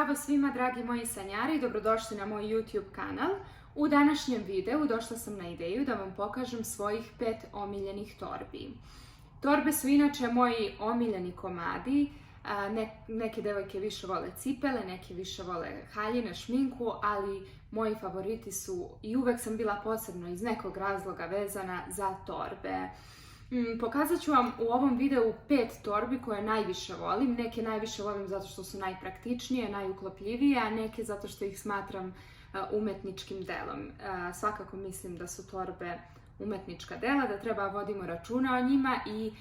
Zdravo svima dragi moji sanjari, dobrodošli na moj YouTube kanal. U današnjem videu došla sam na ideju da vam pokažem svojih 5 omiljenih torbi. Torbe su inače moji omiljeni komadi, neke devojke više vole cipele, neke više vole haljine, šminku, ali moji favoriti su i uvek sam bila posebno iz nekog razloga vezana za torbe. Pokazat ću vam u ovom videu 5 torbi koje najviše volim. Neke najviše volim zato što su najpraktičnije, najuklopljivije, a neke zato što ih smatram umetničkim delom. Svakako mislim da su torbe umetnička dela, da treba vodimo računa o njima i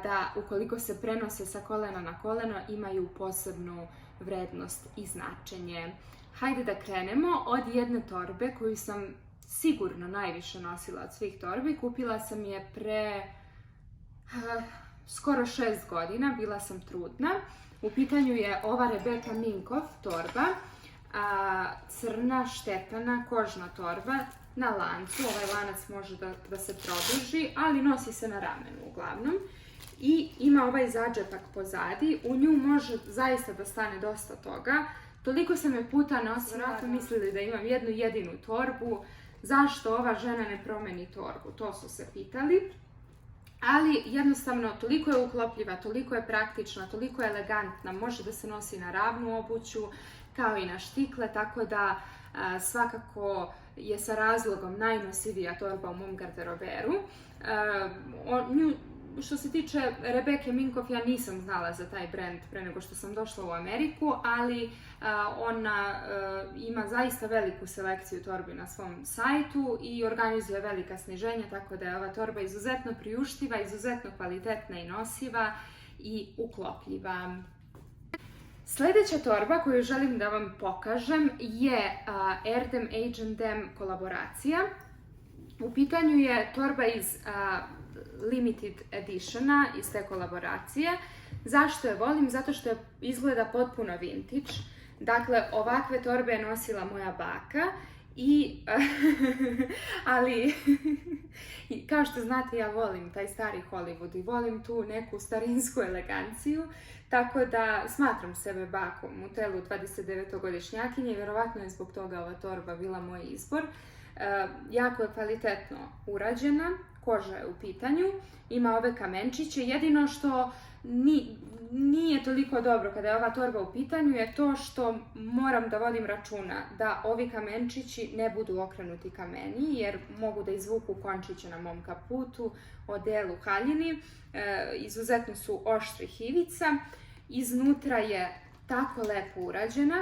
da ukoliko se prenose sa kolena na koleno imaju posebnu vrednost i značenje. Hajde da krenemo od jedne torbe koju sam sigurno najviše nosila od svih torbi. Kupila sam je pre skoro 6 godina, bila sam trudna. U pitanju je ova Rebecca Minkoff torba, crna štetana kožna torba na lancu. Ovaj lanac može da se produži, ali nosi se na ramenu uglavnom. I ima ovaj zadžepak pozadi, u nju može zaista da stane dosta toga. Toliko sam je puta nosila, vjerojatno mislili da imam jednu jedinu torbu. Zašto ova žena ne promeni torbu? To su se pitali. Ali jednostavno toliko je uklopljiva, toliko je praktična, toliko je elegantna, može da se nosi na ravnu obuću kao i na štikle, tako da svakako je sa razlogom najnosivija torba u mom garderoberu. Što se tiče Rebecca Minkoff, ja nisam znala za taj brand pre nego što sam došla u Ameriku, ali ona ima zaista veliku selekciju torbi na svom sajtu i organizuje velika sniženja, tako da je ova torba izuzetno priuštiva, izuzetno kvalitetna i nosiva i uklopljiva. Sljedeća torba koju želim da vam pokažem je Erdem H&M kolaboracija. U pitanju je torba iz limited editiona iz te kolaboracije. Zašto je volim? Zato što je izgleda potpuno vintage. Dakle, ovakve torbe je nosila moja baka ali kao što znate, ja volim taj stari Hollywood i volim tu neku starinsku eleganciju, tako da smatram sebe bakom u telu 29-godišnjakinje i vjerovatno je zbog toga ova torba bila moj izbor. Jako je kvalitetno urađena, koža je u pitanju, ima ove kamenčiće. Jedino što nije toliko dobro kada je ova torba u pitanju je to što moram da vodim računa da ovi kamenčići ne budu okrenuti ka meni, jer mogu da izvuku končiće na mom kaputu, odelu, haljini. Izuzetno su oštrih ivica. Iznutra je tako lepo urađena.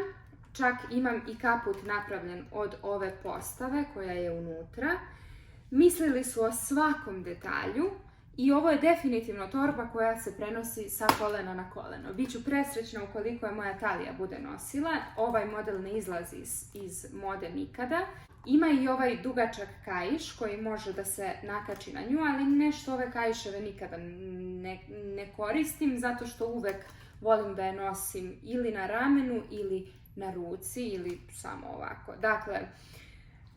Čak imam i kaput napravljen od ove postave koja je unutra. Mislili su o svakom detalju i ovo je definitivno torba koja se prenosi sa kolena na koleno. Biću presrećna ukoliko je moja talija bude nosila. Ovaj model ne izlazi iz mode nikada. Ima i ovaj dugačak kaiš koji može da se nakači na nju, ali nešto ove kaiševe nikada ne koristim zato što uvek volim da je nosim ili na ramenu ili na ruci ili samo ovako. Dakle,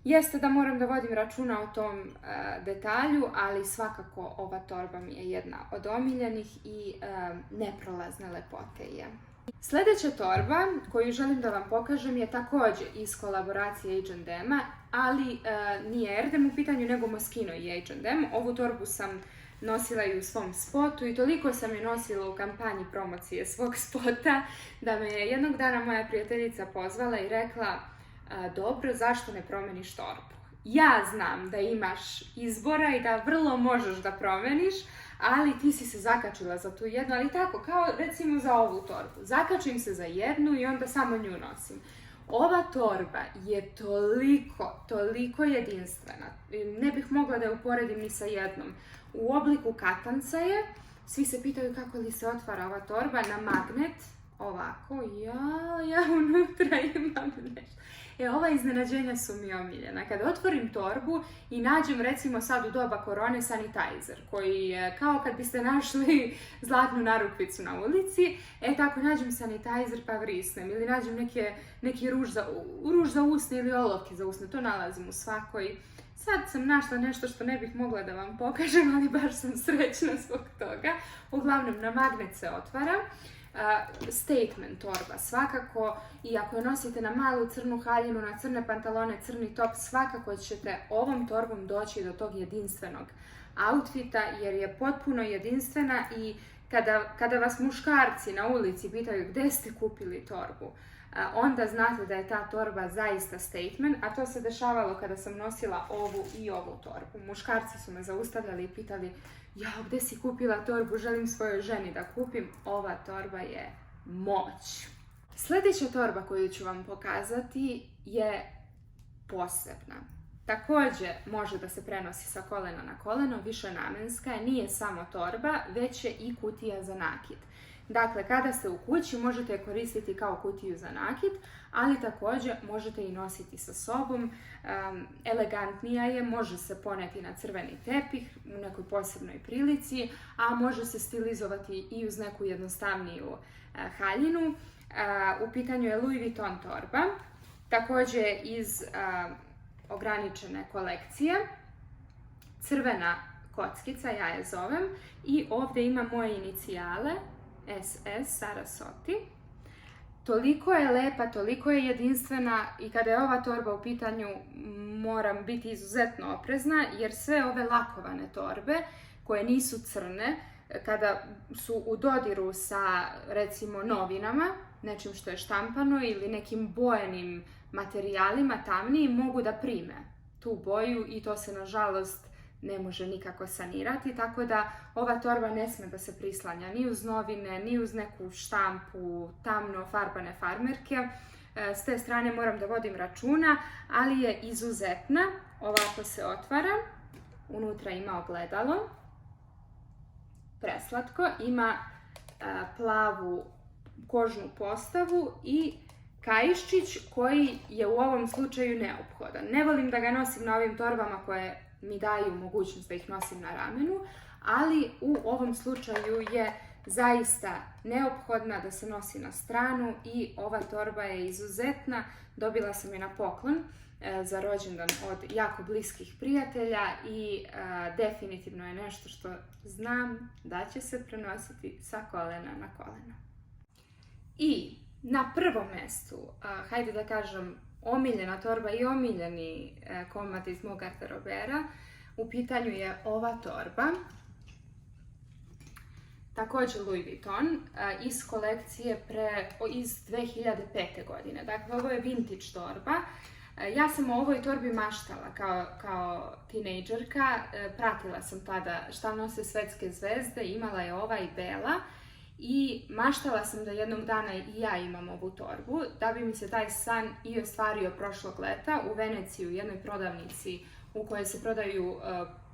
jeste da moram da vodim računa o tom detalju, ali svakako ova torba mi je jedna od omiljenih i neprolazne lepote je. Sljedeća torba koju želim da vam pokažem je također iz kolaboracije H&M-a, ali nije Erdem u pitanju, nego Moschino i H&M. Ovu torbu sam nosila i u svom spotu i toliko sam je nosila u kampanji promocije svog spota da me je jednog dana moja prijateljica pozvala i rekla: dobro, zašto ne promeniš torbu? Ja znam da imaš izbora i da vrlo možeš da promeniš, ali ti si se zakačila za tu jednu, ali tako, kao recimo za ovu torbu. Zakačim se za jednu i onda samo nju nosim. Ova torba je toliko jedinstvena. Ne bih mogla da je uporedim ni sa jednom. U obliku katanca je. Svi se pitaju kako li se otvara ova torba na magnet. Ovako, ja unutra imam nešto. Ova iznenađenja su mi omiljena. Kada otvorim torbu i nađem recimo sad u doba korone sanitizer, koji je kao kad biste našli zlatnu narukvicu na ulici, tako nađem sanitizer pa vrisnem, ili nađem neki ruž za usne ili olovke za usne, to nalazim u svakoj. Sad sam našla nešto što ne bih mogla da vam pokažem, ali baš sam srećna zbog toga. Uglavnom, na magnet se otvara. statement torba, svakako, i ako je nosite na malu crnu haljinu, na crne pantalone, crni top, svakako ćete ovom torbom doći do tog jedinstvenog outfita, jer je potpuno jedinstvena i kada vas muškarci na ulici pitaju gdje ste kupili torbu, onda znate da je ta torba zaista statement, a to se dešavalo kada sam nosila ovu i ovu torbu. Muškarci su me zaustavljali i pitali, jao, gdje si kupila torbu, želim svojoj ženi da kupim. Ova torba je moć. Sljedeća torba koju ću vam pokazati je posebna. Također može da se prenosi sa kolena na koleno, višenamjenska je, nije samo torba, već je i kutija za nakit. Dakle, kada ste u kući možete je koristiti kao kutiju za nakit, ali također možete i nositi sa sobom. Elegantnija je, može se poneti na crveni tepih u nekoj posebnoj prilici, a može se stilizovati i uz neku jednostavniju haljinu. U pitanju je Louis Vuitton torba, također iz ograničene kolekcije, crvena kockica, ja je zovem, i ovdje ima moje inicijale, SS Sarasoti. Toliko je lepa, toliko je jedinstvena i kada je ova torba u pitanju moram biti izuzetno oprezna, jer sve ove lakovane torbe koje nisu crne, kada su u dodiru sa recimo novinama, nečim što je štampano ili nekim bojenim materijalima tamnijim, mogu da prime tu boju i to se nažalost ne može nikako sanirati, tako da ova torba ne sme da se prislanja ni uz novine, ni uz neku štampu, tamno farbane farmerke. S te strane moram da vodim računa, ali je izuzetna. Ovako se otvara, unutra ima ogledalo, preslatko, ima plavu kožnu postavu i kaiščić koji je u ovom slučaju neophodan. Ne volim da ga nosim na ovim torbama koje mi daju mogućnost da ih nosim na ramenu, ali u ovom slučaju je zaista neophodna da se nosi na stranu i ova torba je izuzetna. Dobila sam je na poklon za rođendan od jako bliskih prijatelja i definitivno je nešto što znam da će se prenositi sa kolena na koleno. I na prvom mjestu, hajde da kažem, omiljena torba i omiljeni komad iz mog garderobera, u pitanju je ova torba. Također Louis Vuitton iz kolekcije iz 2005. godine. Dakle, ovo je vintage torba. Ja sam o ovoj torbi maštala kao tinejdžerka. Pratila sam tada šta nose svetske zvezde, imala je ova i bela. I maštala sam da jednog dana i ja imam ovu torbu, da bi mi se taj san i ostvario prošlog leta u Veneciji u jednoj prodavnici u kojoj se prodaju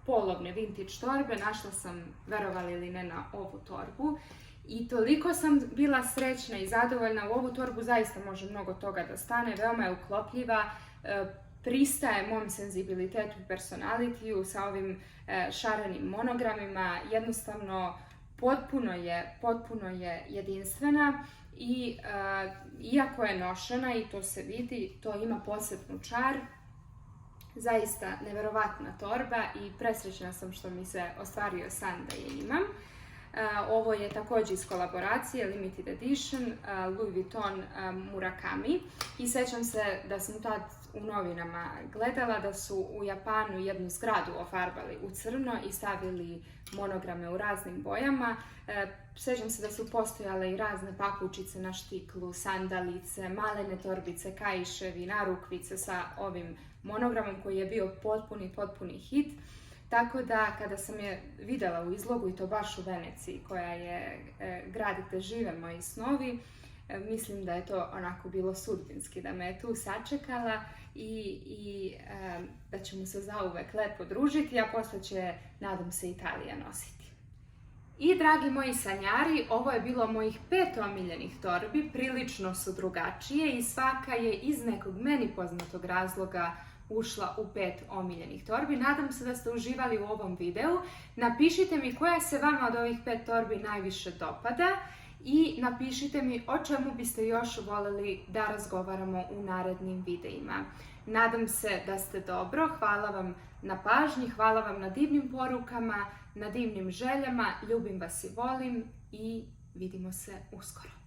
polovne vintage torbe. Našla sam, verovali ili ne, na ovu torbu i toliko sam bila srećna i zadovoljna. U ovu torbu zaista može mnogo toga da stane, veoma je uklopljiva, pristaje mom senzibilitetu i personalitiju sa ovim šarenim monogramima, jednostavno potpuno je jedinstvena i iako je nošena i to se vidi, to ima posebnu čar. Zaista neverovatna torba i presrećna sam što mi se ostvario san da je imam. Ovo je također iz kolaboracije Limited Edition Louis Vuitton Murakami i sjećam se da sam tad u novinama gledala da su u Japanu jednu zgradu ofarbali u crno i stavili monograme u raznim bojama. Sjećam se da su postojale i razne papučice na štiklu, sandalice, malene torbice, kaiševi, narukvice sa ovim monogramom koji je bio potpuni hit. Tako da kada sam je vidjela u izlogu i to baš u Veneciji koja je grad gdje žive moji snovi, mislim da je to onako bilo sudbinski da me je tu sačekala i da ćemo se zauvek lepo družiti, a poslije će, nadam se, Italija nositi. I dragi moji sanjari, ovo je bilo mojih 5 omiljenih torbi, prilično su drugačije i svaka je iz nekog meni poznatog razloga ušla u 5 omiljenih torbi. Nadam se da ste uživali u ovom videu. Napišite mi koja se vama od ovih 5 torbi najviše dopada i napišite mi o čemu biste još voljeli da razgovaramo u narednim videima. Nadam se da ste dobro, hvala vam na pažnji, hvala vam na divnim porukama, na divnim željama, ljubim vas i volim i vidimo se uskoro.